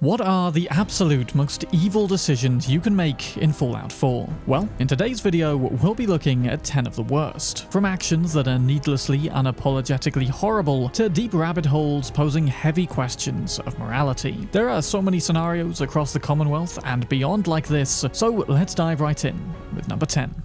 What are the absolute most evil decisions you can make in Fallout 4? Well, in today's video, we'll be looking at 10 of the worst. From actions that are needlessly, unapologetically horrible, to deep rabbit holes posing heavy questions of morality. There are so many scenarios across the Commonwealth and beyond like this, so let's dive right in with number 10.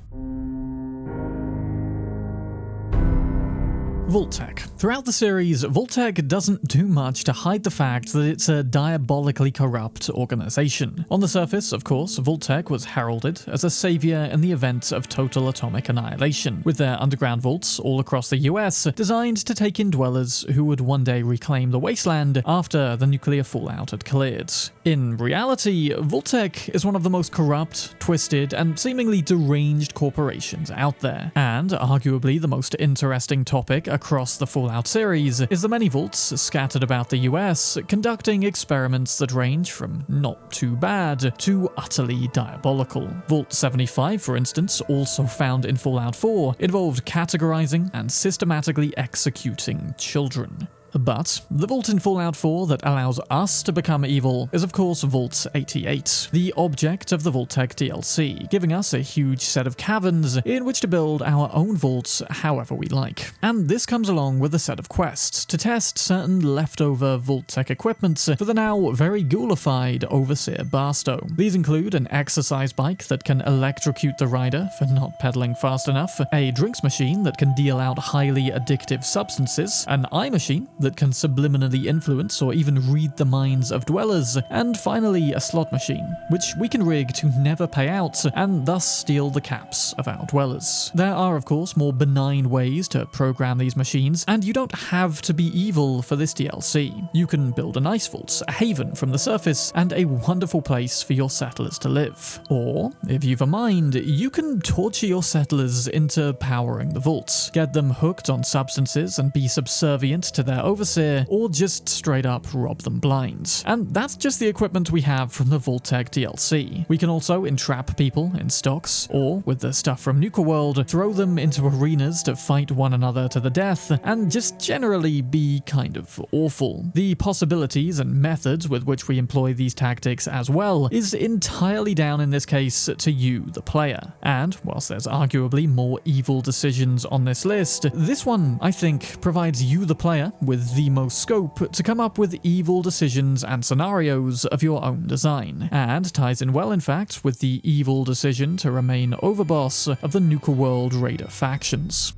Vault-Tec. Throughout the series, Vault-Tec doesn't do much to hide the fact that it's a diabolically corrupt organization. On the surface, of course, Vault-Tec was heralded as a savior in the event of total atomic annihilation, with their underground vaults all across the US designed to take in dwellers who would one day reclaim the wasteland after the nuclear fallout had cleared. In reality, Vault-Tec is one of the most corrupt, twisted, and seemingly deranged corporations out there, and arguably the most interesting topic across the Fallout series is the many vaults scattered about the US conducting experiments that range from not too bad to utterly diabolical. Vault 75, for instance, also found in Fallout 4, involved categorizing and systematically executing children. But the vault in Fallout 4 that allows us to become evil is of course Vault 88, the object of the Vault-Tec DLC, giving us a huge set of caverns in which to build our own vaults however we like. And this comes along with a set of quests to test certain leftover Vault-Tec equipment for the now very ghoulified Overseer Barstow. These include an exercise bike that can electrocute the rider for not pedaling fast enough, a drinks machine that can deal out highly addictive substances, an eye machine that can subliminally influence or even read the minds of dwellers, and finally a slot machine, which we can rig to never pay out and thus steal the caps of our dwellers. There are of course more benign ways to program these machines, and you don't have to be evil for this DLC. You can build an ice vault, a haven from the surface, and a wonderful place for your settlers to live. Or, if you've a mind, you can torture your settlers into powering the vaults, get them hooked on substances and be subservient to their overseer, or just straight up rob them blind. And that's just the equipment we have from the Vault-Tec DLC. We can also entrap people in stocks, or with the stuff from Nuka World, throw them into arenas to fight one another to the death, and just generally be kind of awful. The possibilities and methods with which we employ these tactics as well is entirely down in this case to you, the player. And whilst there's arguably more evil decisions on this list, this one, I think, provides you, the player, with the most scope to come up with evil decisions and scenarios of your own design, and ties in well in fact with the evil decision to remain overboss of the Nuka World Raider factions.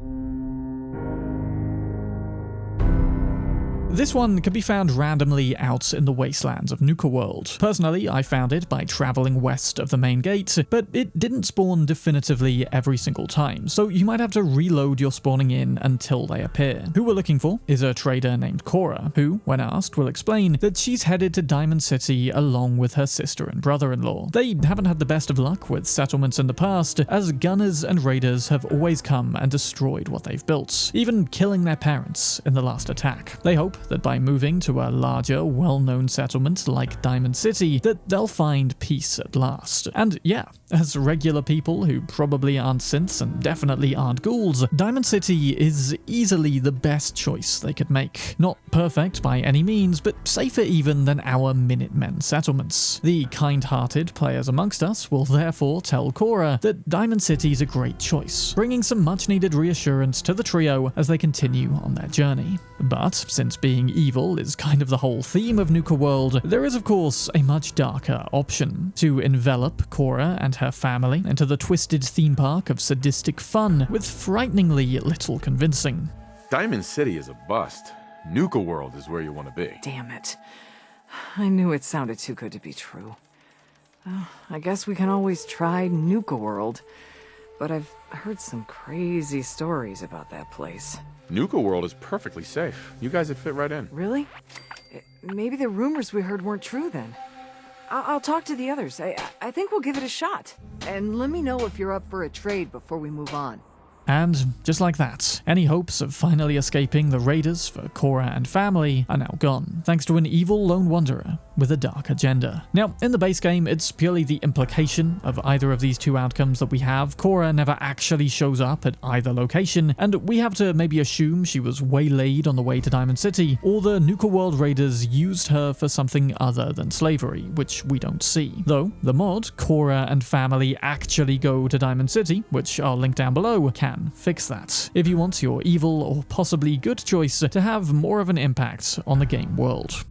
This one can be found randomly out in the wastelands of Nuka World. Personally, I found it by traveling west of the main gate, but it didn't spawn definitively every single time, so you might have to reload your spawning in until they appear. Who we're looking for is a trader named Cora, who, when asked, will explain that she's headed to Diamond City along with her sister and brother-in-law. They haven't had the best of luck with settlements in the past, as gunners and raiders have always come and destroyed what they've built, even killing their parents in the last attack. They hope that by moving to a larger, well-known settlement like Diamond City, that they'll find peace at last. And yeah, as regular people who probably aren't synths and definitely aren't ghouls, Diamond City is easily the best choice they could make. Not perfect by any means, but safer even than our Minutemen settlements. The kind-hearted players amongst us will therefore tell Cora that Diamond City's a great choice, bringing some much-needed reassurance to the trio as they continue on their journey. But since being evil is kind of the whole theme of Nuka World, there is of course a much darker option: to envelop Cora and her family into the twisted theme park of sadistic fun with frighteningly little convincing. Diamond City is a bust. Nuka World is where you want to be. Damn it. I knew it sounded too good to be true. I guess we can always try Nuka World, but I've heard some crazy stories about that place. Nuka World is perfectly safe. You guys would fit right in. Really? Maybe the rumors we heard weren't true then. I'll talk to the others. I think we'll give it a shot. And let me know if you're up for a trade before we move on. And just like that, any hopes of finally escaping the raiders for Cora and family are now gone, thanks to an evil lone wanderer with a dark agenda. Now, in the base game, it's purely the implication of either of these two outcomes that we have. Cora never actually shows up at either location, and we have to maybe assume she was waylaid on the way to Diamond City, or the Nuka World raiders used her for something other than slavery, which we don't see. Though, the mod, Cora and family actually go to Diamond City, which I'll link down below, can fix that, if you want your evil or possibly good choice to have more of an impact on the game world.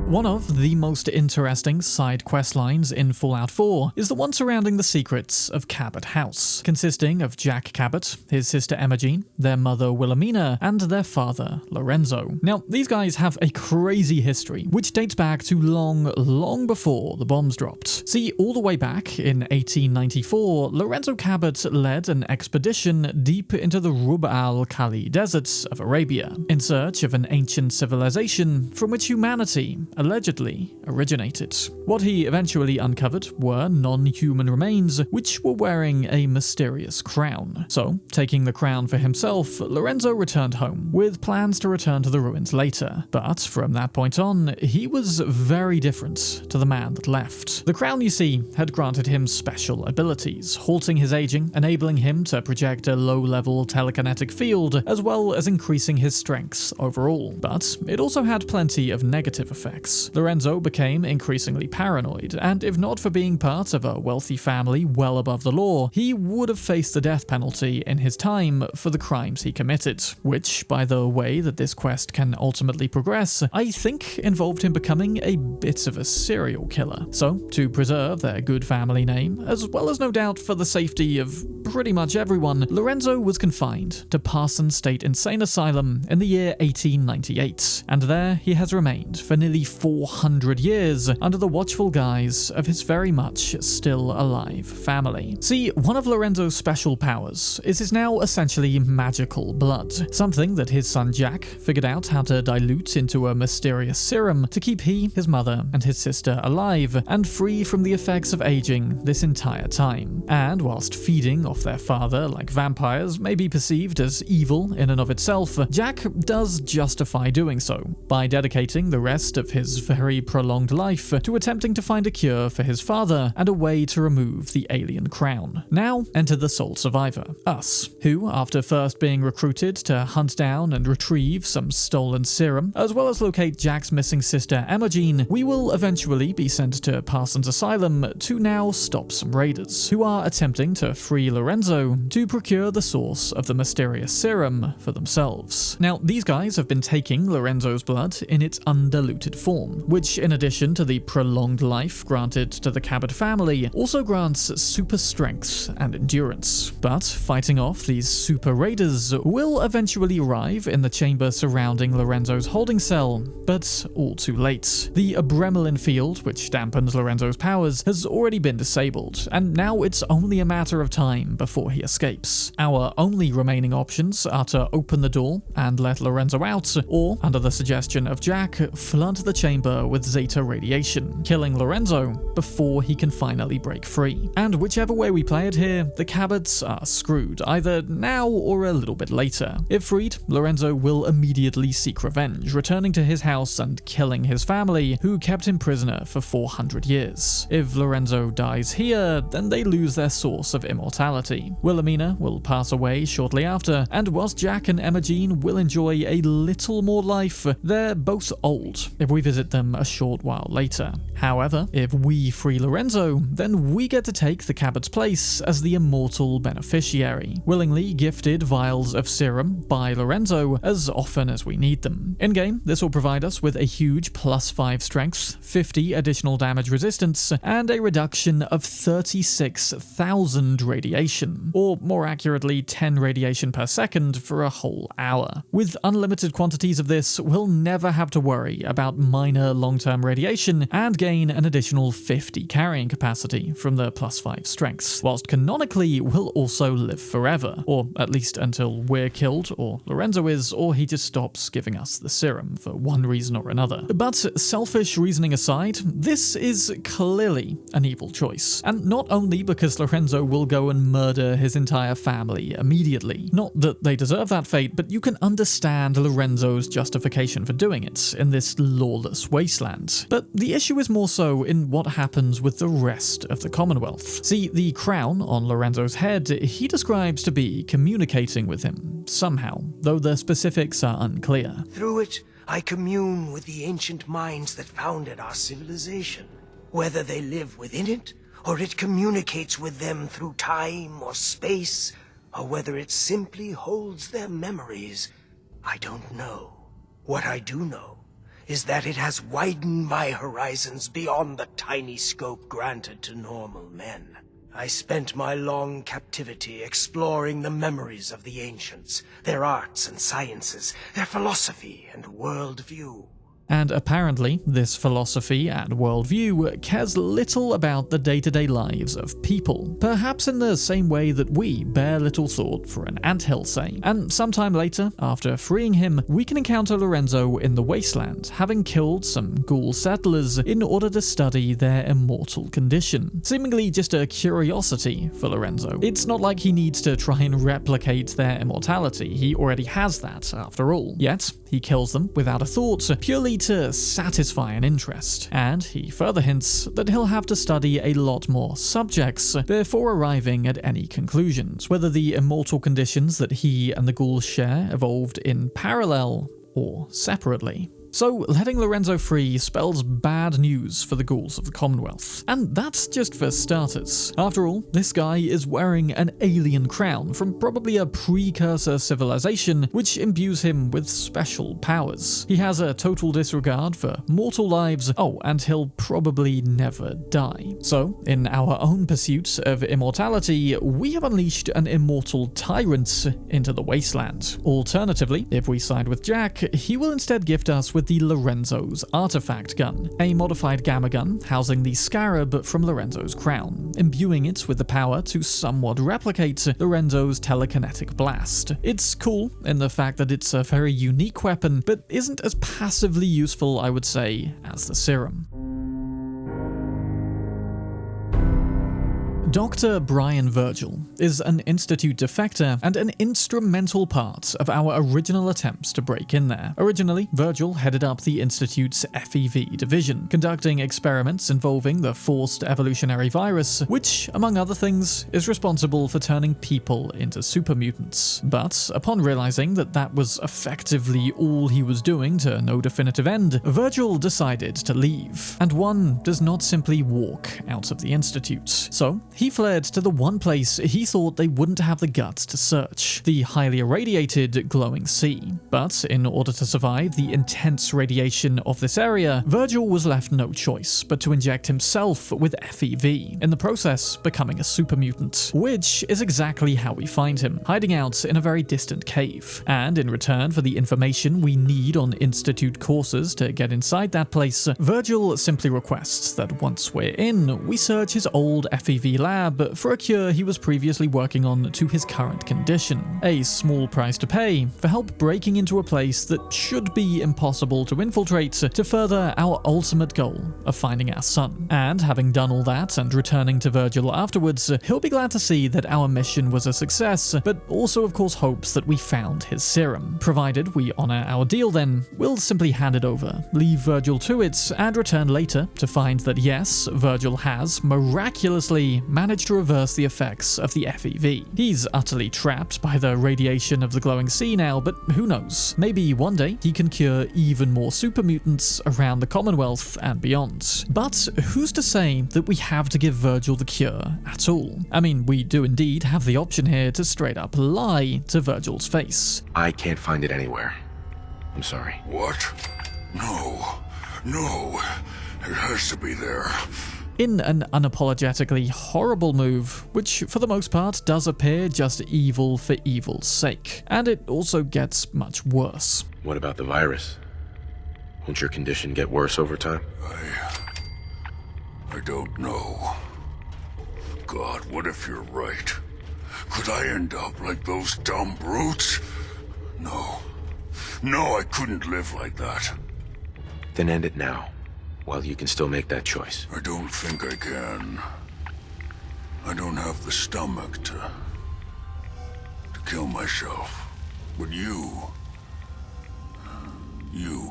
One of the most interesting side quest lines in Fallout 4 is the one surrounding the secrets of Cabot House, consisting of Jack Cabot, his sister Emma-Jean, their mother Wilhelmina, and their father Lorenzo. Now, these guys have a crazy history, which dates back to long before the bombs dropped. See, all the way back in 1894, Lorenzo Cabot led an expedition deep into the Rub al-Khali deserts of Arabia, in search of an ancient civilization from which humanity allegedly originated. What he eventually uncovered were non-human remains which were wearing a mysterious crown. So, taking the crown for himself, Lorenzo returned home, with plans to return to the ruins later. But from that point on, he was very different to the man that left. The crown, you see, had granted him special abilities, halting his aging, enabling him to project a low-level telekinetic field, as well as increasing his strengths overall. But it also had plenty of negative effects. Lorenzo became increasingly paranoid, and if not for being part of a wealthy family well above the law, he would have faced the death penalty in his time for the crimes he committed, which, by the way that this quest can ultimately progress, I think involved him becoming a bit of a serial killer. So, to preserve their good family name, as well as no doubt for the safety of pretty much everyone, Lorenzo was confined to Parson State Insane Asylum in the year 1898, and there he has remained for nearly 400 years under the watchful guise of his very much still alive family. See, one of Lorenzo's special powers is his now essentially magical blood, something that his son Jack figured out how to dilute into a mysterious serum to keep he, his mother, and his sister alive and free from the effects of aging this entire time. And whilst feeding off their father like vampires may be perceived as evil in and of itself, Jack does justify doing so by dedicating the rest of his very prolonged life to attempting to find a cure for his father and a way to remove the alien crown. Now enter the sole survivor, us, who, after first being recruited to hunt down and retrieve some stolen serum, as well as locate Jack's missing sister Emma-Jean, we will eventually be sent to Parsons Asylum to now stop some raiders, who are attempting to free Lorenzo to procure the source of the mysterious serum for themselves. Now, these guys have been taking Lorenzo's blood in its undiluted form, which, in addition to the prolonged life granted to the Cabot family, also grants super strength and endurance. But fighting off these super raiders will eventually arrive in the chamber surrounding Lorenzo's holding cell, but all too late. The Bremelin field, which dampens Lorenzo's powers, has already been disabled, and now it's only a matter of time before he escapes. Our only remaining options are to open the door and let Lorenzo out, or, under the suggestion of Jack, flood the chamber with Zeta radiation, killing Lorenzo before he can finally break free. And whichever way we play it here, the Cabots are screwed, either now or a little bit later. If freed, Lorenzo will immediately seek revenge, returning to his house and killing his family, who kept him prisoner for 400 years. If Lorenzo dies here, then they lose their source of immortality. Wilhelmina will pass away shortly after, and whilst Jack and Emma-Jean will enjoy a little more life, they're both old if we visit them a short while later. However, if we free Lorenzo, then we get to take the Cabot's place as the immortal beneficiary, willingly gifted vials of serum by Lorenzo as often as we need them. In-game, this will provide us with a huge +5 strength, 50 additional damage resistance, and a reduction of 36,000 radiation, or more accurately 10 radiation per second for a whole hour. With unlimited quantities of this, we'll never have to worry about minor long-term radiation and gain an additional 50 carrying capacity from the +5 strengths, whilst canonically will also live forever, or at least until we're killed, or Lorenzo is, or he just stops giving us the serum for one reason or another. But selfish reasoning aside, this is clearly an evil choice. And not only because Lorenzo will go and murder his entire family immediately. Not that they deserve that fate, but you can understand Lorenzo's justification for doing it in this lawless wasteland. But the issue is more so in what happens with the rest of the Commonwealth. See, the crown on Lorenzo's head he describes to be communicating with him somehow, though the specifics are unclear. Through it, I commune with the ancient minds that founded our civilization. Whether they live within it, or it communicates with them through time or space, or whether it simply holds their memories, I don't know. What I do know is that it has widened my horizons beyond the tiny scope granted to normal men. I spent my long captivity exploring the memories of the ancients, their arts and sciences, their philosophy and worldview. And apparently, this philosophy and worldview cares little about the day-to-day lives of people, perhaps in the same way that we bear little thought for an anthill, say. And sometime later, after freeing him, we can encounter Lorenzo in the wasteland, having killed some ghoul settlers in order to study their immortal condition. Seemingly just a curiosity for Lorenzo. It's not like he needs to try and replicate their immortality, he already has that after all. Yet, he kills them without a thought, purely to satisfy an interest, and he further hints that he'll have to study a lot more subjects before arriving at any conclusions, whether the immortal conditions that he and the ghouls share evolved in parallel or separately. So, letting Lorenzo free spells bad news for the ghouls of the Commonwealth. And that's just for starters. After all, this guy is wearing an alien crown from probably a precursor civilization which imbues him with special powers. He has a total disregard for mortal lives, and he'll probably never die. So, in our own pursuit of immortality, we have unleashed an immortal tyrant into the wasteland. Alternatively, if we side with Jack, he will instead gift us with the Lorenzo's artifact gun, a modified gamma gun housing the scarab from Lorenzo's crown, imbuing it with the power to somewhat replicate Lorenzo's telekinetic blast. It's cool in the fact that it's a very unique weapon, but isn't as passively useful, I would say, as the serum. Dr. Brian Virgil is an Institute defector and an instrumental part of our original attempts to break in there. Originally, Virgil headed up the Institute's FEV division, conducting experiments involving the forced evolutionary virus, which, among other things, is responsible for turning people into super mutants. But upon realizing that that was effectively all he was doing to no definitive end, Virgil decided to leave. And one does not simply walk out of the Institute. So, he fled to the one place he thought they wouldn't have the guts to search, the highly irradiated glowing sea. But in order to survive the intense radiation of this area, Virgil was left no choice but to inject himself with FEV, in the process becoming a super mutant, which is exactly how we find him, hiding out in a very distant cave. And in return for the information we need on Institute courses to get inside that place, Virgil simply requests that once we're in, we search his old FEV lab for a cure he was previously working on to his current condition. A small price to pay for help breaking into a place that should be impossible to infiltrate to further our ultimate goal of finding our son. And having done all that and returning to Virgil afterwards, he'll be glad to see that our mission was a success, but also of course hopes that we found his serum. Provided we honor our deal, then we'll simply hand it over, leave Virgil to it, and return later to find that yes, Virgil has miraculously managed to reverse the effects of the FEV. He's utterly trapped by the radiation of the glowing sea now, but who knows? Maybe one day he can cure even more super mutants around the Commonwealth and beyond. But who's to say that we have to give Virgil the cure at all? I mean, we do indeed have the option here to straight up lie to Virgil's face. I can't find it anywhere. I'm sorry. What? No. It has to be there. In an unapologetically horrible move, which for the most part does appear just evil for evil's sake. And it also gets much worse. What about the virus? Won't your condition get worse over time? I don't know. God, what if you're right? Could I end up like those dumb brutes? No. No, I couldn't live like that. Then end it now, while you can still make that choice. I don't think I can. I don't have the stomach to kill myself. But you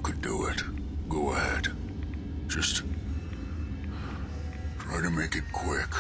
could do it. Go ahead. Just try to make it quick,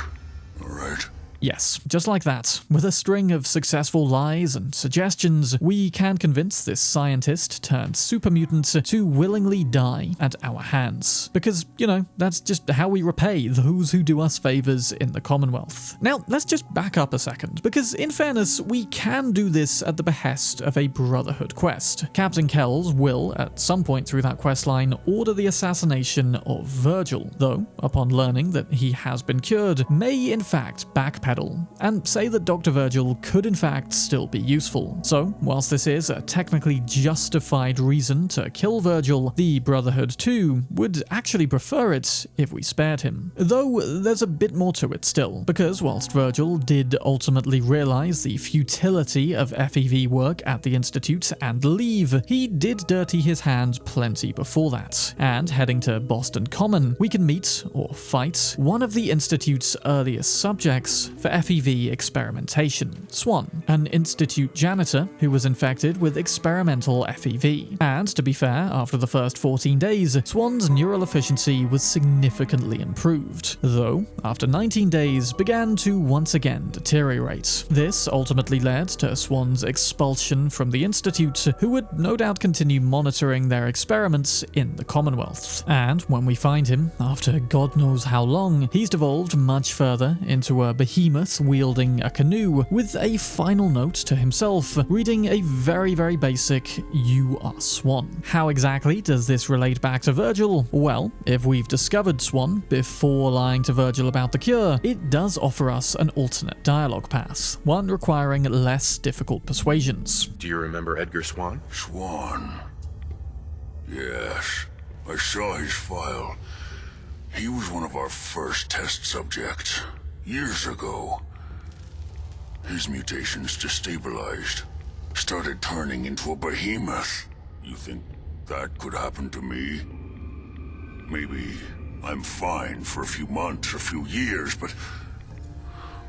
all right? Yes, just like that. With a string of successful lies and suggestions, we can convince this scientist turned super mutant to willingly die at our hands. Because, you know, that's just how we repay those who do us favors in the Commonwealth. Now, let's just back up a second, because in fairness, we can do this at the behest of a Brotherhood quest. Captain Kells will, at some point through that questline, order the assassination of Virgil, though, upon learning that he has been cured, may in fact backpedal and say that Dr. Virgil could in fact still be useful. So, whilst this is a technically justified reason to kill Virgil, the Brotherhood too would actually prefer it if we spared him. Though there's a bit more to it still, because whilst Virgil did ultimately realize the futility of FEV work at the Institute and leave, he did dirty his hands plenty before that. And heading to Boston Common, we can meet, or fight, one of the Institute's earliest subjects for FEV experimentation, Swan, an Institute janitor who was infected with experimental FEV. And to be fair, after the first 14 days, Swan's neural efficiency was significantly improved, though after 19 days began to once again deteriorate. This ultimately led to Swan's expulsion from the Institute, who would no doubt continue monitoring their experiments in the Commonwealth. And when we find him, after God knows how long, he's devolved much further into a behemoth wielding a canoe, with a final note to himself, reading a very basic, "You are Swan." How exactly does this relate back to Virgil? Well, if we've discovered Swan before lying to Virgil about the cure, it does offer us an alternate dialogue path, one requiring less difficult persuasions. Do you remember Edgar Swan? Swan. Yes, I saw his file. He was one of our first test subjects. Years ago, his mutations destabilized, started turning into a behemoth. You think that could happen to me? Maybe I'm fine for a few months, a few years, but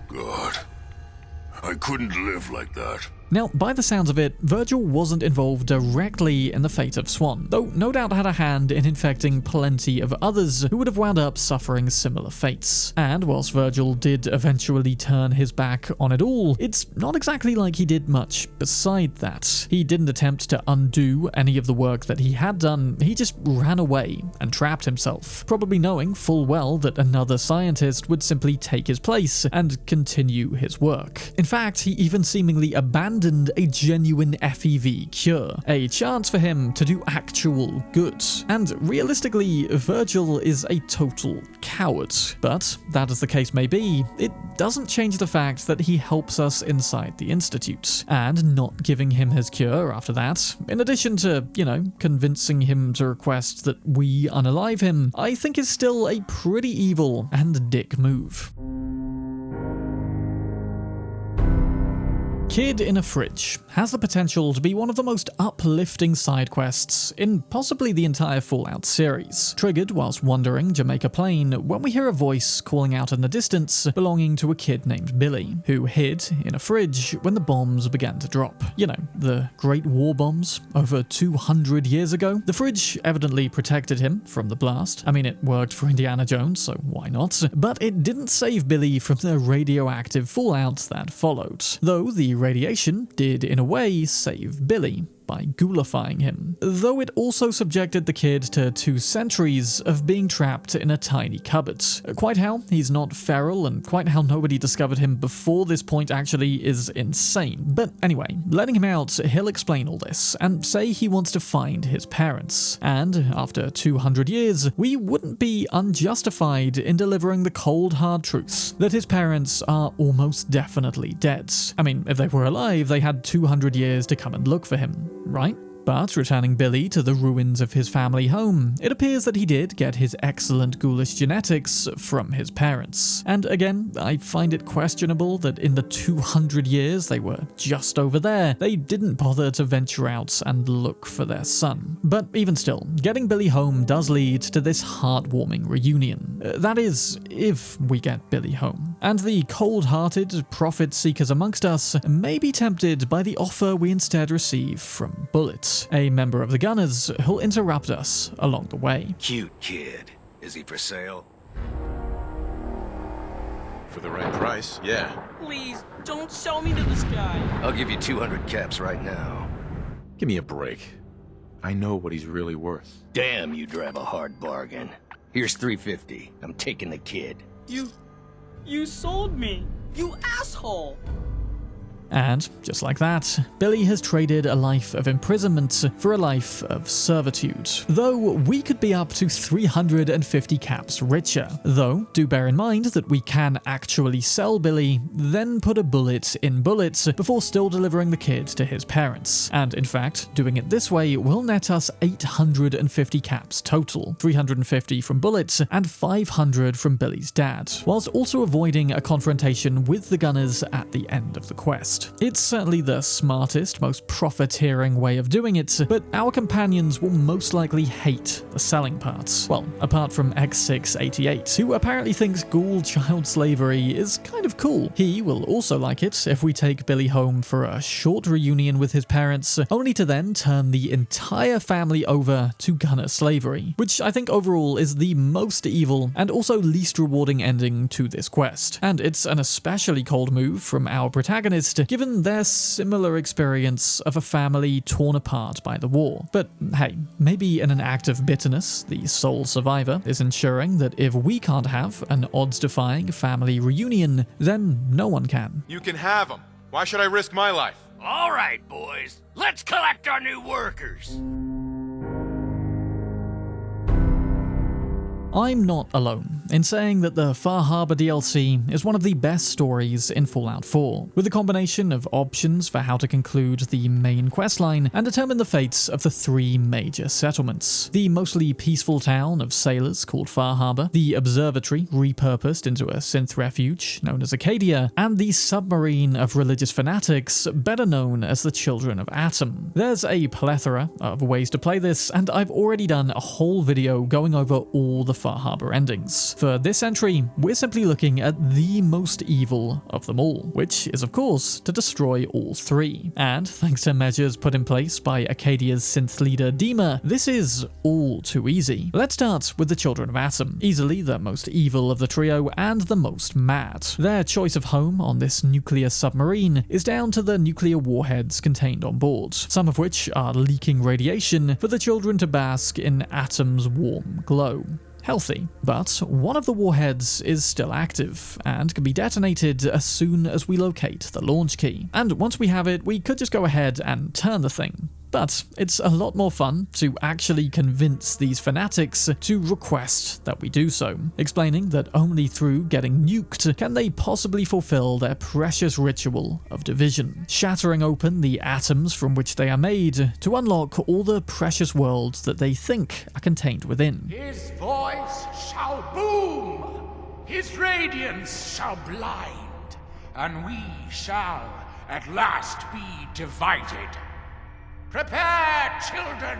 God, I couldn't live like that. Now, by the sounds of it, Virgil wasn't involved directly in the fate of Swan, though no doubt had a hand in infecting plenty of others who would have wound up suffering similar fates. And whilst Virgil did eventually turn his back on it all, it's not exactly like he did much beside that. He didn't attempt to undo any of the work that he had done, he just ran away and trapped himself, probably knowing full well that another scientist would simply take his place and continue his work. In fact, he even seemingly abandoned a genuine FEV cure, a chance for him to do actual good. And realistically, Virgil is a total coward. But, that as the case may be, it doesn't change the fact that he helps us inside the Institute, and not giving him his cure after that, in addition to, you know, convincing him to request that we unalive him, I think is still a pretty evil and dick move. Kid in a Fridge has the potential to be one of the most uplifting side quests in possibly the entire Fallout series, triggered whilst wandering Jamaica Plain when we hear a voice calling out in the distance belonging to a kid named Billy, who hid in a fridge when the bombs began to drop. You know, the Great War bombs over 200 years ago. The fridge evidently protected him from the blast. I mean, it worked for Indiana Jones, so why not? But it didn't save Billy from the radioactive fallout that followed, though the radiation did in a way save Billy by ghoulifying him, though it also subjected the kid to 2 centuries of being trapped in a tiny cupboard. Quite how he's not feral and quite how nobody discovered him before this point actually is insane. But anyway, letting him out, he'll explain all this and say he wants to find his parents. And after 200 years, we wouldn't be unjustified in delivering the cold hard truth that his parents are almost definitely dead. I mean, if they were alive, they had 200 years to come and look for him, right? But returning Billy to the ruins of his family home, it appears that he did get his excellent ghoulish genetics from his parents. And again, I find it questionable that in the 200 years they were just over there, they didn't bother to venture out and look for their son. But even still, getting Billy home does lead to this heartwarming reunion. That is, if we get Billy home. And the cold-hearted profit-seekers amongst us may be tempted by the offer we instead receive from Bullet, a member of the Gunners who'll interrupt us along the way. Cute kid. Is he for sale? For the right price, yeah. Please, don't sell me to this guy. I'll give you 200 caps right now. Give me a break. I know what he's really worth. Damn, you drive a hard bargain. Here's 350. I'm taking the kid. You sold me. You asshole. And, just like that, Billy has traded a life of imprisonment for a life of servitude. Though we could be up to 350 caps richer. Though, do bear in mind that we can actually sell Billy, then put a bullet in Bullet before still delivering the kid to his parents. And in fact, doing it this way will net us 850 caps total, 350 from Bullet and 500 from Billy's dad, whilst also avoiding a confrontation with the Gunners at the end of the quest. It's certainly the smartest, most profiteering way of doing it, but our companions will most likely hate the selling parts. Well, apart from X688, who apparently thinks ghoul child slavery is kind of cool. He will also like it if we take Billy home for a short reunion with his parents, only to then turn the entire family over to Gunner slavery, which I think overall is the most evil and also least rewarding ending to this quest. And it's an especially cold move from our protagonist, given their similar experience of a family torn apart by the war. But hey, maybe in an act of bitterness, the sole survivor is ensuring that if we can't have an odds-defying family reunion, then no one can. You can have him. Why should I risk my life? All right, boys. Let's collect our new workers. I'm not alone in saying that the Far Harbor DLC is one of the best stories in Fallout 4, with a combination of options for how to conclude the main questline and determine the fates of the 3 major settlements. The mostly peaceful town of sailors called Far Harbor, the observatory repurposed into a synth refuge known as Acadia, and the submarine of religious fanatics better known as the Children of Atom. There's a plethora of ways to play this, and I've already done a whole video going over all the Far Harbor endings. For this entry, we're simply looking at the most evil of them all, which is of course to destroy all 3. And thanks to measures put in place by Acadia's synth leader Dima, this is all too easy. Let's start with the Children of Atom, easily the most evil of the trio and the most mad. Their choice of home on this nuclear submarine is down to the nuclear warheads contained on board, some of which are leaking radiation for the children to bask in Atom's warm glow. Healthy, but one of the warheads is still active and can be detonated as soon as we locate the launch key. And once we have it, we could just go ahead and turn the thing. But it's a lot more fun to actually convince these fanatics to request that we do so, explaining that only through getting nuked can they possibly fulfill their precious ritual of division, shattering open the atoms from which they are made to unlock all the precious worlds that they think are contained within. His voice shall boom, his radiance shall blind, and we shall at last be divided. Prepare, children,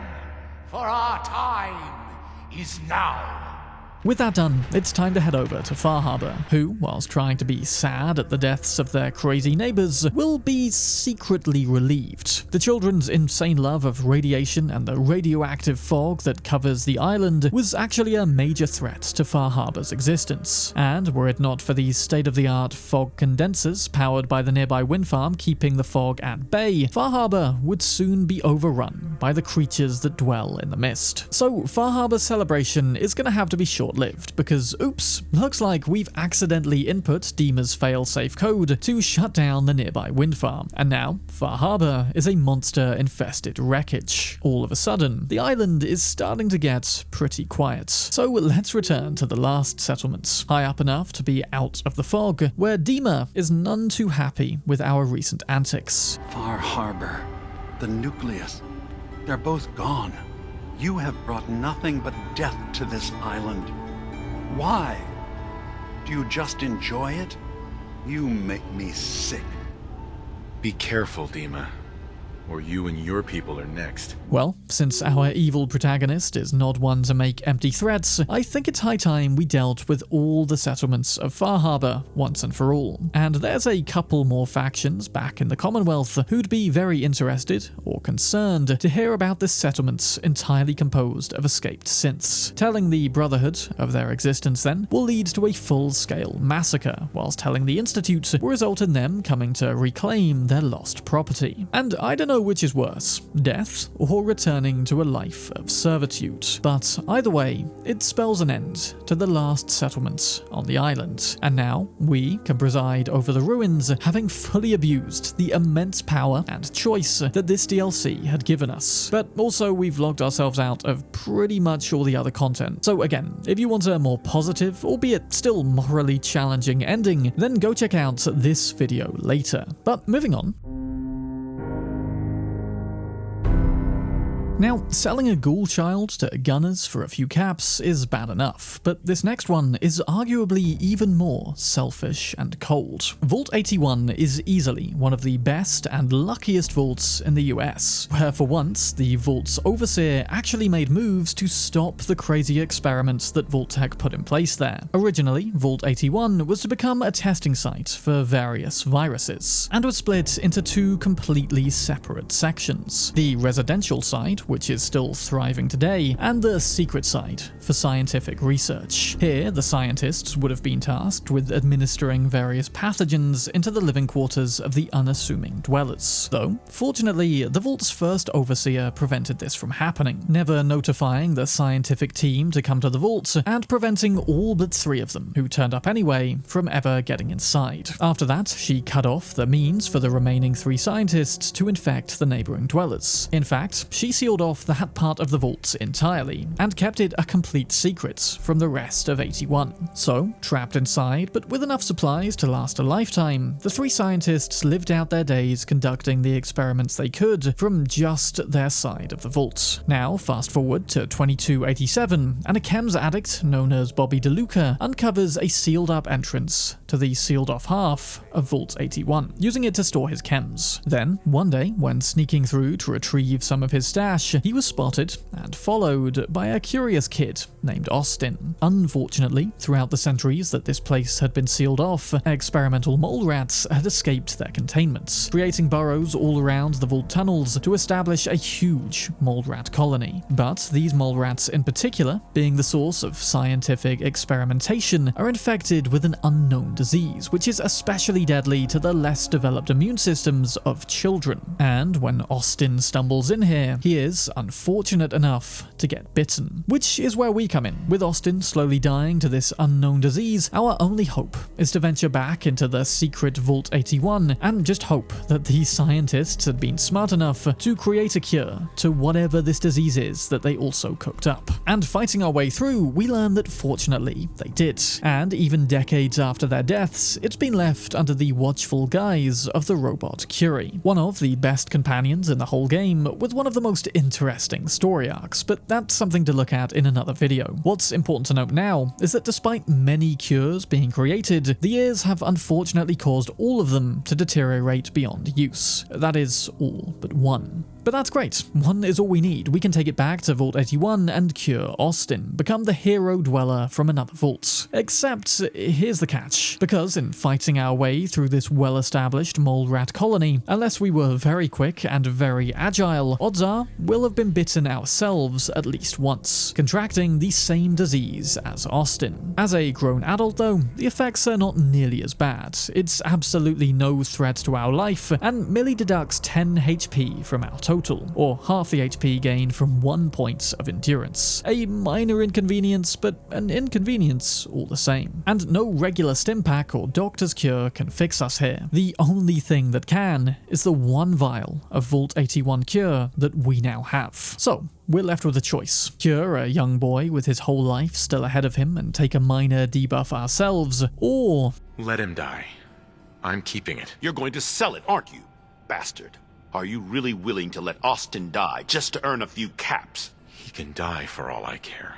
for our time is now. With that done, it's time to head over to Far Harbor, who, whilst trying to be sad at the deaths of their crazy neighbors, will be secretly relieved. The children's insane love of radiation and the radioactive fog that covers the island was actually a major threat to Far Harbor's existence. And were it not for these state-of-the-art fog condensers powered by the nearby wind farm keeping the fog at bay, Far Harbor would soon be overrun by the creatures that dwell in the mist. So Far Harbor's celebration is going to have to be short-lived, because oops, looks like we've accidentally input Dima's fail-safe code to shut down the nearby wind farm, and now Far Harbor is a monster-infested wreckage. All of a sudden, the island is starting to get pretty quiet. So let's return to the last settlement, high up enough to be out of the fog, where Dima is none too happy with our recent antics. Far Harbor, the nucleus. They're both gone. You have brought nothing but death to this island. Why? Do you just enjoy it? You make me sick. Be careful, Dima, or you and your people are next. Well, since our evil protagonist is not one to make empty threats, I think it's high time we dealt with all the settlements of Far Harbor once and for all. And there's a couple more factions back in the Commonwealth who'd be very interested, or concerned, to hear about this settlement entirely composed of escaped synths. Telling the Brotherhood of their existence then will lead to a full-scale massacre, whilst telling the Institute will result in them coming to reclaim their lost property. And I don't know which is worse, death or returning to a life of servitude. But either way, it spells an end to the last settlement on the island. And now we can preside over the ruins, having fully abused the immense power and choice that this DLC had given us. But also we've logged ourselves out of pretty much all the other content. So again, if you want a more positive, albeit still morally challenging ending, then go check out this video later. But moving on. Now, selling a ghoul child to gunners for a few caps is bad enough, but this next one is arguably even more selfish and cold. Vault 81 is easily one of the best and luckiest vaults in the US, where for once, the vault's overseer actually made moves to stop the crazy experiments that Vault-Tec put in place there. Originally, Vault 81 was to become a testing site for various viruses, and was split into two completely separate sections. The residential side, which is still thriving today, and the secret side for scientific research. Here, the scientists would have been tasked with administering various pathogens into the living quarters of the unassuming dwellers. Though, fortunately, the Vault's first overseer prevented this from happening, never notifying the scientific team to come to the Vault, and preventing all but 3 of them, who turned up anyway, from ever getting inside. After that, she cut off the means for the remaining 3 scientists to infect the neighboring dwellers. In fact, she sealed off that part of the vault entirely, and kept it a complete secret from the rest of 81. So, trapped inside, but with enough supplies to last a lifetime, the 3 scientists lived out their days conducting the experiments they could from just their side of the vault. Now, fast forward to 2287, and a chems addict known as Bobby DeLuca uncovers a sealed up entrance to the sealed off half of Vault 81, using it to store his chems. Then, one day, when sneaking through to retrieve some of his stash, he was spotted and followed by a curious kid named Austin. Unfortunately, throughout the centuries that this place had been sealed off, experimental mole rats had escaped their containments, creating burrows all around the vault tunnels to establish a huge mole rat colony. But these mole rats in particular, being the source of scientific experimentation, are infected with an unknown disease, which is especially deadly to the less developed immune systems of children. And when Austin stumbles in here, he is unfortunate enough to get bitten. Which is where we come in. With Austin slowly dying to this unknown disease, our only hope is to venture back into the secret Vault 81 and just hope that these scientists had been smart enough to create a cure to whatever this disease is that they also cooked up. And fighting our way through, we learn that fortunately they did. And even decades after their deaths, it's been left under the watchful guise of the robot Curie, one of the best companions in the whole game, with one of the most interesting story arcs, but that's something to look at in another video. What's important to note now is that despite many cures being created, the years have unfortunately caused all of them to deteriorate beyond use. That is all but one. But that's great. One is all we need. We can take it back to Vault 81 and cure Austin, become the hero dweller from another vault. Except, here's the catch. Because in fighting our way through this well-established mole rat colony, unless we were very quick and very agile, odds are we'll have been bitten ourselves at least once, contracting the same disease as Austin. As a grown adult though, the effects are not nearly as bad. It's absolutely no threat to our life, and merely deducts 10 HP from our total, or half the HP gained from 1 point of endurance. A minor inconvenience, but an inconvenience all the same. And no regular stim pack or doctor's cure can fix us here. The only thing that can is the 1 vial of Vault 81 cure that we now have. So, we're left with a choice. Cure a young boy with his whole life still ahead of him and take a minor debuff ourselves, or Let him die. I'm keeping it. You're going to sell it, aren't you, bastard? Are you really willing to let Austin die just to earn a few caps? He can die for all I care.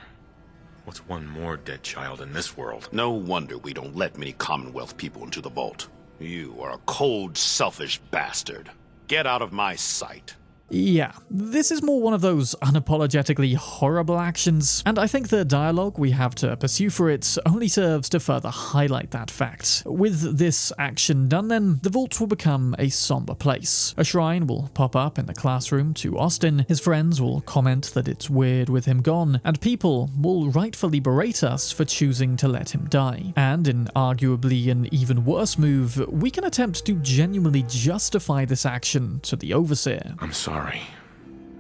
What's one more dead child in this world? No wonder we don't let many Commonwealth people into the vault. You are a cold, selfish bastard. Get out of my sight. Yeah, this is more one of those unapologetically horrible actions, and I think the dialogue we have to pursue for it only serves to further highlight that fact. With this action done then, the vault will become a somber place. A shrine will pop up in the classroom to Austin, his friends will comment that it's weird with him gone, and people will rightfully berate us for choosing to let him die. And in arguably an even worse move, we can attempt to genuinely justify this action to the Overseer. I'm sorry.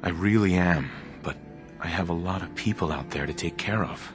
I really am, but I have a lot of people out there to take care of.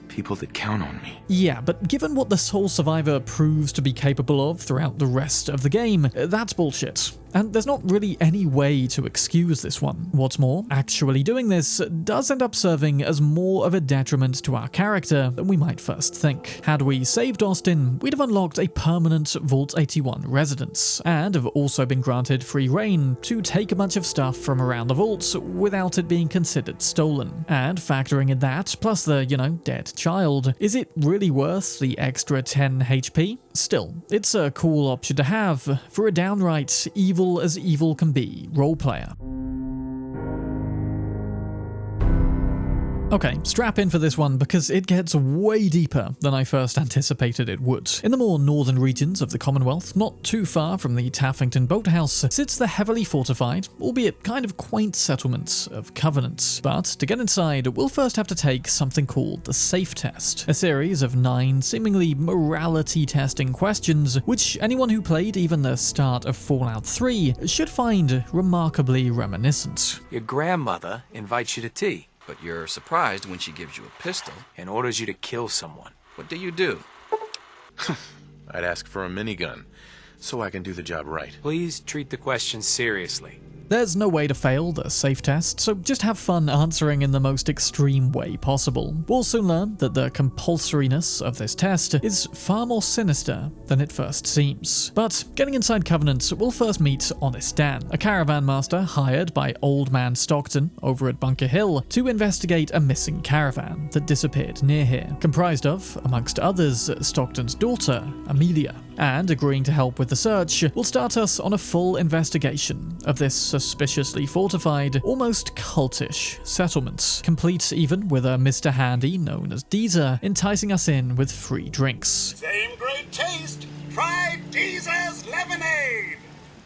People that count on me. Yeah, but given what the sole survivor proves to be capable of throughout the rest of the game, that's bullshit. And there's not really any way to excuse this one. What's more, actually doing this does end up serving as more of a detriment to our character than we might first think. Had we saved Austin, we'd have unlocked a permanent Vault 81 residence, and have also been granted free reign to take a bunch of stuff from around the vault without it being considered stolen. And factoring in that, plus the, dead child, is it really worth the extra 10 HP? Still, it's a cool option to have for a downright evil as evil can be roleplayer. Okay, strap in for this one because it gets way deeper than I first anticipated it would. In the more northern regions of the Commonwealth, not too far from the Taffington Boathouse, sits the heavily fortified, albeit kind of quaint settlement of Covenant. But to get inside, we'll first have to take something called the Safe Test, a series of 9 seemingly morality-testing questions, which anyone who played even the start of Fallout 3 should find remarkably reminiscent. Your grandmother invites you to tea. But you're surprised when she gives you a pistol. And orders you to kill someone. What do? I'd ask for a minigun, so I can do the job right. Please treat the questions seriously. There's no way to fail the safe test, so just have fun answering in the most extreme way possible. We'll soon learn that the compulsoriness of this test is far more sinister than it first seems. But getting inside Covenant, we'll first meet Honest Dan, a caravan master hired by Old Man Stockton over at Bunker Hill to investigate a missing caravan that disappeared near here, comprised of, amongst others, Stockton's daughter, Amelia. And agreeing to help with the search will start us on a full investigation of this suspiciously fortified, almost cultish settlement, complete even with a Mr. Handy known as Deezer enticing us in with free drinks. Same great taste! Try Deezer's lemonade!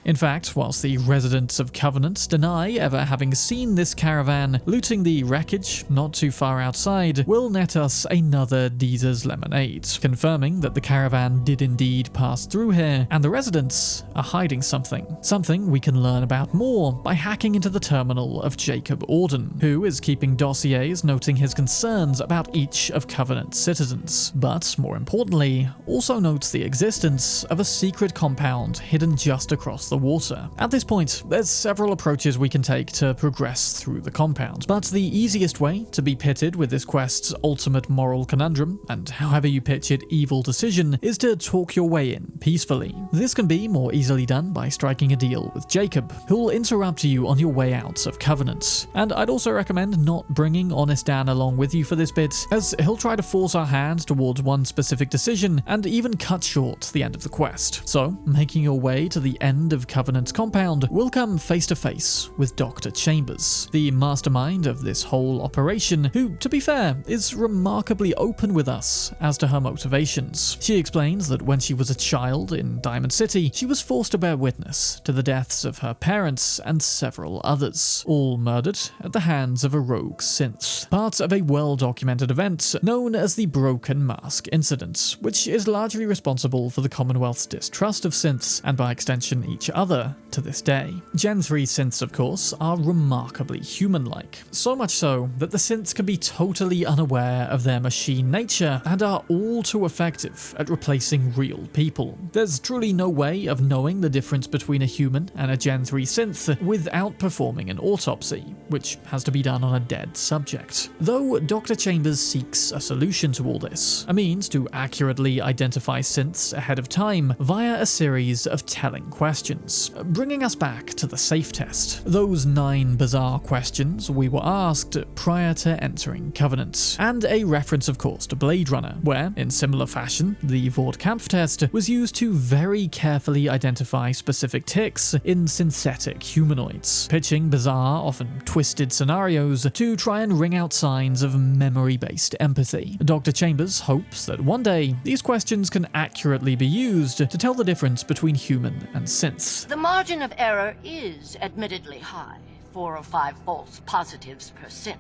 In fact, whilst the residents of Covenant deny ever having seen this caravan, looting the wreckage not too far outside will net us another Deezer's lemonade, confirming that the caravan did indeed pass through here, and the residents are hiding something. Something we can learn about more by hacking into the terminal of Jacob Auden, who is keeping dossiers noting his concerns about each of Covenant's citizens, but more importantly, also notes the existence of a secret compound hidden just across the water. At this point, there's several approaches we can take to progress through the compound, but the easiest way to be pitted with this quest's ultimate moral conundrum, and however you pitch it evil decision, is to talk your way in peacefully. This can be more easily done by striking a deal with Jacob, who'll interrupt you on your way out of Covenant. And I'd also recommend not bringing Honest Dan along with you for this bit, as he'll try to force our hand towards one specific decision and even cut short the end of the quest. So, making your way to the end of Covenant's compound, we'll come face to face with Dr. Chambers, the mastermind of this whole operation, who, to be fair, is remarkably open with us as to her motivations. She explains that when she was a child in Diamond City, she was forced to bear witness to the deaths of her parents and several others, all murdered at the hands of a rogue synth, part of a well-documented event known as the Broken Mask Incident, which is largely responsible for the Commonwealth's distrust of synths, and by extension each other, to this day. Gen 3 synths, of course, are remarkably human-like, so much so that the synths can be totally unaware of their machine nature and are all too effective at replacing real people. There's truly no way of knowing the difference between a human and a Gen 3 synth without performing an autopsy, which has to be done on a dead subject. Though Dr. Chambers seeks a solution to all this, a means to accurately identify synths ahead of time via a series of telling questions. questions, bringing us back to the safe test. Those 9 bizarre questions we were asked prior to entering Covenant, and a reference of course to Blade Runner, where, in similar fashion, the Vortkampf test was used to very carefully identify specific tics in synthetic humanoids, pitching bizarre, often twisted scenarios to try and wring out signs of memory-based empathy. Dr. Chambers hopes that one day these questions can accurately be used to tell the difference between human and synths. The margin of error is admittedly high, 4 or 5 false positives per synth.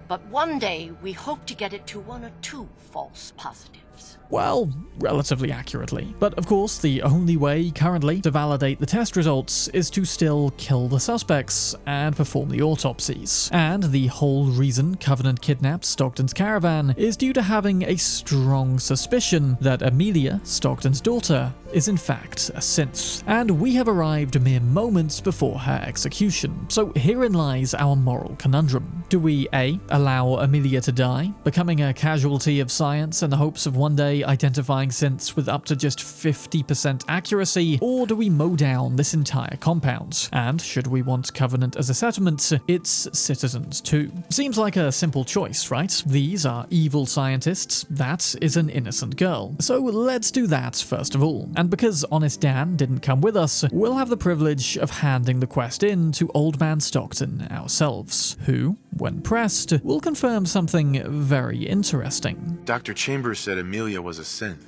But one day we hope to get it to 1 or 2 false positives. Well, relatively accurately. But of course, the only way currently to validate the test results is to still kill the suspects and perform the autopsies. And the whole reason Covenant kidnapped Stockton's caravan is due to having a strong suspicion that Amelia, Stockton's daughter, is in fact a synth. And we have arrived mere moments before her execution. So herein lies our moral conundrum. Do we A, allow Amelia to die, becoming a casualty of science in the hopes of one day identifying synths with up to just 50% accuracy, or do we mow down this entire compound? And should we want Covenant as a settlement, its citizens too? Seems like a simple choice, right? These are evil scientists, that is an innocent girl. So let's do that first of all. And because Honest Dan didn't come with us, we'll have the privilege of handing the quest in to Old Man Stockton ourselves, who, when pressed, will confirm something very interesting. Dr. Chambers said Amelia was a synth.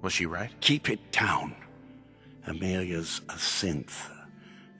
Was she right? Keep it down. Amelia's a synth,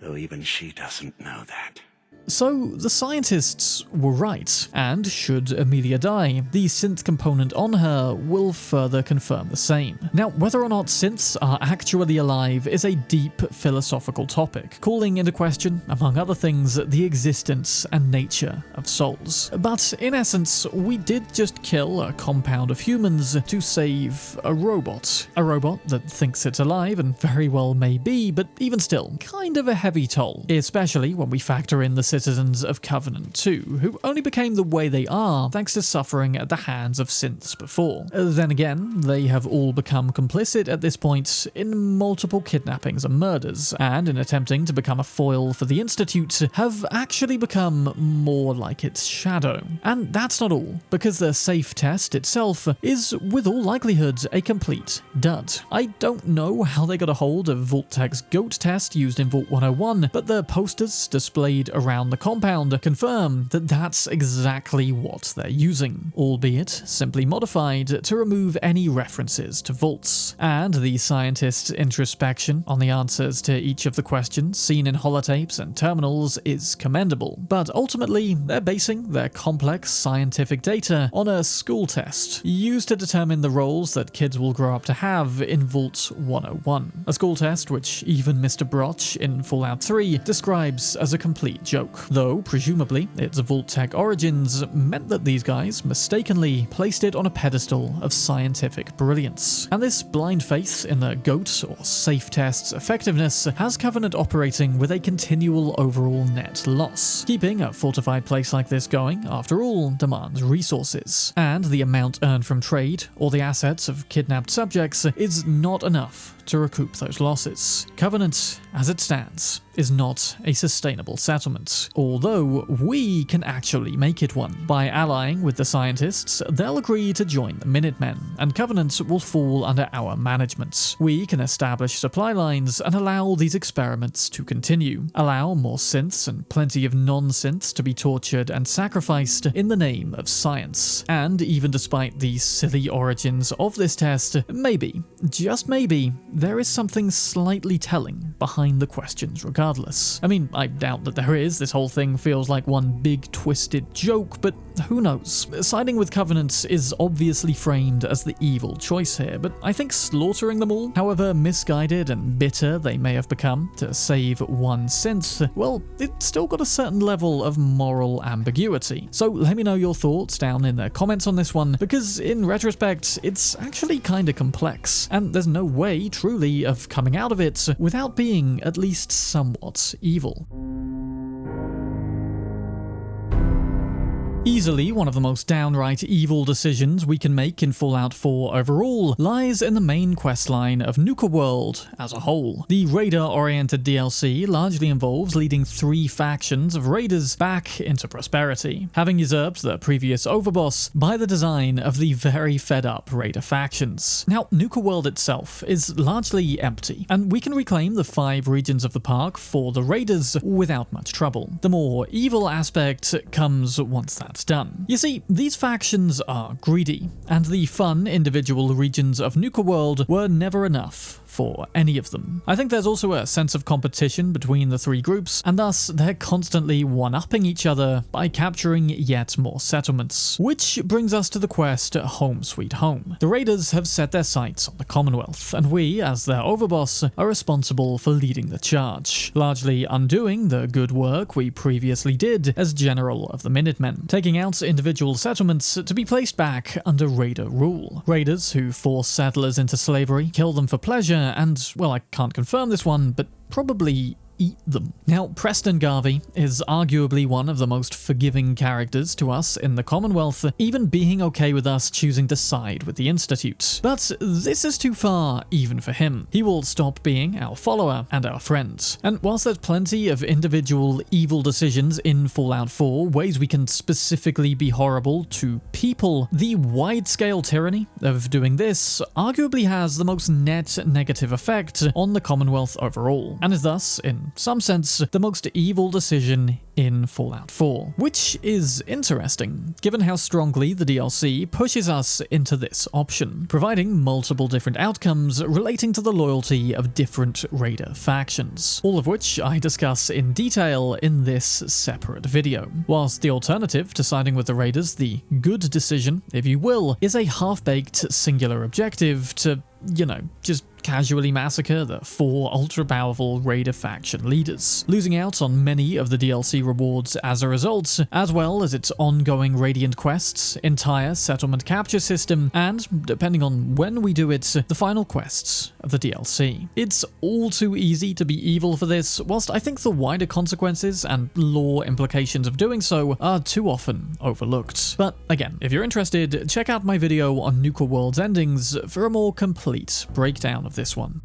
though even she doesn't know that. So, the scientists were right, and should Amelia die, the synth component on her will further confirm the same. Now, whether or not synths are actually alive is a deep philosophical topic, calling into question, among other things, the existence and nature of souls. But in essence, we did just kill a compound of humans to save a robot. A robot that thinks it's alive and very well may be, but even still, kind of a heavy toll, especially when we factor in the citizens of Covenant 2, who only became the way they are thanks to suffering at the hands of synths before. Then again, they have all become complicit at this point in multiple kidnappings and murders, and in attempting to become a foil for the Institute, have actually become more like its shadow. And that's not all, because the safe test itself is, with all likelihood, a complete dud. I don't know how they got a hold of Vault-Tech's GOAT test used in Vault 101, but the posters displayed around the compound confirm that that's exactly what they're using, albeit simply modified to remove any references to vaults. And the scientists' introspection on the answers to each of the questions seen in holotapes and terminals is commendable, but ultimately they're basing their complex scientific data on a school test used to determine the roles that kids will grow up to have in Vault 101. A school test which even Mr. Broch in Fallout 3 describes as a complete joke. Though, presumably, its Vault-Tech origins meant that these guys mistakenly placed it on a pedestal of scientific brilliance. And this blind faith in the GOAT, or safe test's effectiveness, has Covenant operating with a continual overall net loss. Keeping a fortified place like this going, after all, demands resources. And the amount earned from trade, or the assets of kidnapped subjects, is not enough to recoup those losses. Covenant, as it stands, is not a sustainable settlement, although we can actually make it one. By allying with the scientists, they'll agree to join the Minutemen, and Covenant will fall under our management. We can establish supply lines and allow these experiments to continue, allow more synths and plenty of non-synths to be tortured and sacrificed in the name of science. And even despite the silly origins of this test, maybe, just maybe, there is something slightly telling behind the questions regardless. I mean, I doubt that there is. This whole thing feels like one big twisted joke, but who knows? Siding with Covenant is obviously framed as the evil choice here, but I think slaughtering them all, however misguided and bitter they may have become to save one synth, well, it's still got a certain level of moral ambiguity. So let me know your thoughts down in the comments on this one, because in retrospect, it's actually kinda complex, and there's no way truly of coming out of it without being at least somewhat evil. Easily one of the most downright evil decisions we can make in Fallout 4 overall lies in the main questline of Nuka World as a whole. The raider-oriented DLC largely involves leading 3 factions of raiders back into prosperity, having usurped the previous overboss by the design of the very fed-up raider factions. Now, Nuka World itself is largely empty, and we can reclaim the 5 regions of the park for the raiders without much trouble. The more evil aspect comes once that's done. You see, these factions are greedy, and the fun individual regions of Nuka World were never enough for any of them. I think there's also a sense of competition between the 3 groups, and thus they're constantly one-upping each other by capturing yet more settlements. Which brings us to the quest Home Sweet Home. The raiders have set their sights on the Commonwealth, and we, as their overboss, are responsible for leading the charge, largely undoing the good work we previously did as General of the Minutemen, taking out individual settlements to be placed back under raider rule. Raiders who force settlers into slavery, kill them for pleasure, and, well, I can't confirm this one, but probably eat them. Now, Preston Garvey is arguably one of the most forgiving characters to us in the Commonwealth, even being okay with us choosing to side with the Institute. But this is too far even for him. He will stop being our follower and our friend. And whilst there's plenty of individual evil decisions in Fallout 4, ways we can specifically be horrible to people, the wide-scale tyranny of doing this arguably has the most net negative effect on the Commonwealth overall, and is thus, in some sense, the most evil decision in Fallout 4. Which is interesting, given how strongly the DLC pushes us into this option, providing multiple different outcomes relating to the loyalty of different raider factions, all of which I discuss in detail in this separate video. Whilst the alternative to siding with the raiders, the good decision, if you will, is a half-baked singular objective to, you know, just casually massacre the 4 ultra-powerful raider faction leaders, losing out on many of the DLC rewards as a result, as well as its ongoing Radiant quests, entire settlement capture system, and, depending on when we do it, the final quests of the DLC. It's all too easy to be evil for this, whilst I think the wider consequences and lore implications of doing so are too often overlooked. But again, if you're interested, check out my video on Nuka World's endings for a more complete breakdown of this one.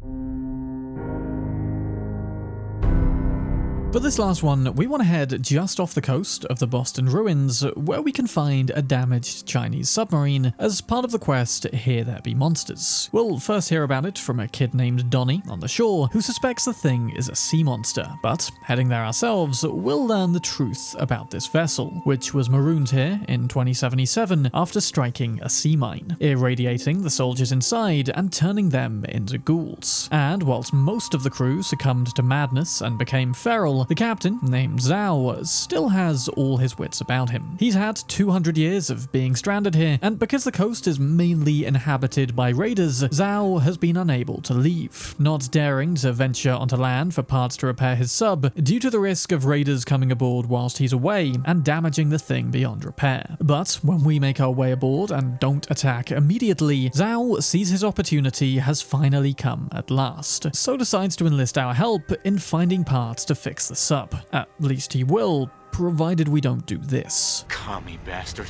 For this last one, we want to head just off the coast of the Boston Ruins, where we can find a damaged Chinese submarine as part of the quest Here There Be Monsters. We'll first hear about it from a kid named Donnie on the shore, who suspects the thing is a sea monster, but heading there ourselves, we'll learn the truth about this vessel, which was marooned here in 2077 after striking a sea mine, irradiating the soldiers inside and turning them into ghouls. And whilst most of the crew succumbed to madness and became feral, the captain, named Zhao, still has all his wits about him. He's had 200 years of being stranded here, and because the coast is mainly inhabited by raiders, Zhao has been unable to leave, not daring to venture onto land for parts to repair his sub, due to the risk of raiders coming aboard whilst he's away and damaging the thing beyond repair. But when we make our way aboard and don't attack immediately, Zhao sees his opportunity has finally come at last, so decides to enlist our help in finding parts to fix the sub. At least he will, provided we don't do this. Commie bastard.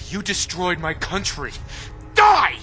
You destroyed my country. Die!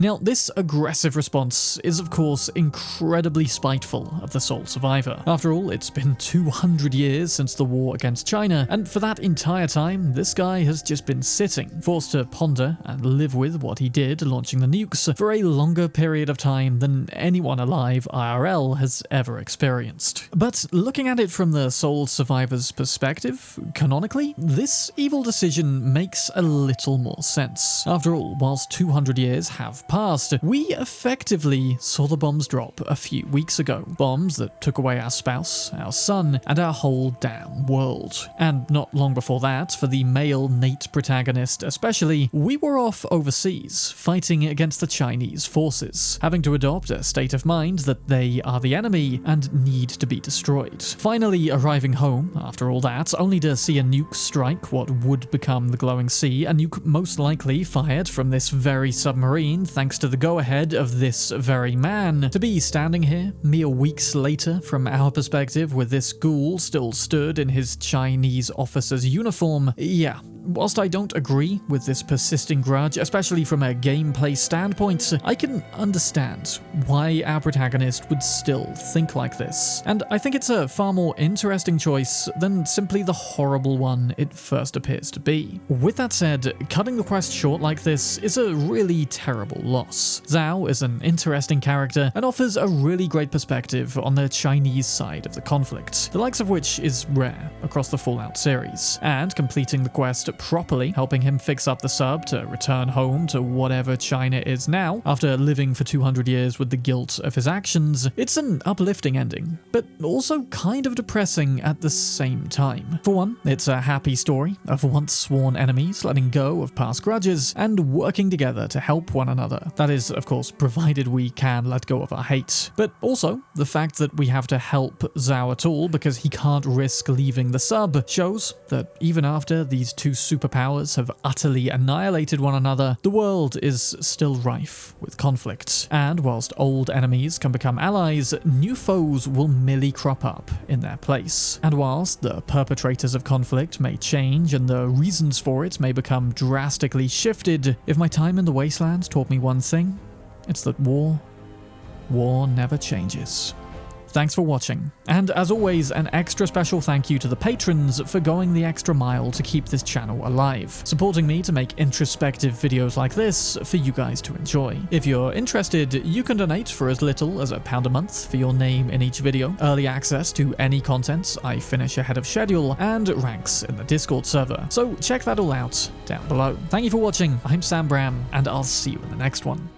Now, this aggressive response is of course incredibly spiteful of the sole survivor. After all, it's been 200 years since the war against China, and for that entire time, this guy has just been sitting, forced to ponder and live with what he did launching the nukes for a longer period of time than anyone alive IRL has ever experienced. But looking at it from the sole survivor's perspective, canonically, this evil decision makes a little more sense. After all, whilst 200 years have passed, we effectively saw the bombs drop a few weeks ago. Bombs that took away our spouse, our son, and our whole damn world. And not long before that, for the male Nate protagonist especially, we were off overseas, fighting against the Chinese forces, having to adopt a state of mind that they are the enemy and need to be destroyed. Finally arriving home, after all that, only to see a nuke strike what would become the Glowing Sea, a nuke most likely fired from this very submarine, thanks to the go-ahead of this very man. To be standing here, mere weeks later from our perspective, with this ghoul still stood in his Chinese officer's uniform, yeah. Whilst I don't agree with this persisting grudge, especially from a gameplay standpoint, I can understand why our protagonist would still think like this. And I think it's a far more interesting choice than simply the horrible one it first appears to be. With that said, cutting the quest short like this is a really terrible loss. Zhao is an interesting character and offers a really great perspective on the Chinese side of the conflict, the likes of which is rare across the Fallout series, and completing the quest properly, helping him fix up the sub to return home to whatever China is now, after living for 200 years with the guilt of his actions. It's an uplifting ending, but also kind of depressing at the same time. For one, it's a happy story of once sworn enemies letting go of past grudges and working together to help one another. That is, of course, provided we can let go of our hate. But also, the fact that we have to help Zhao at all because he can't risk leaving the sub shows that even after these two superpowers have utterly annihilated one another, the world is still rife with conflict. And whilst old enemies can become allies, new foes will merely crop up in their place. And whilst the perpetrators of conflict may change and the reasons for it may become drastically shifted, if my time in the wasteland taught me one thing, it's that war never changes. Thanks for watching, and as always, an extra special thank you to the patrons for going the extra mile to keep this channel alive, supporting me to make introspective videos like this for you guys to enjoy. If you're interested, you can donate for as little as £1 a month for your name in each video, early access to any content I finish ahead of schedule, and ranks in the Discord server. So check that all out down below. Thank you for watching, I'm Sam Bram, and I'll see you in the next one.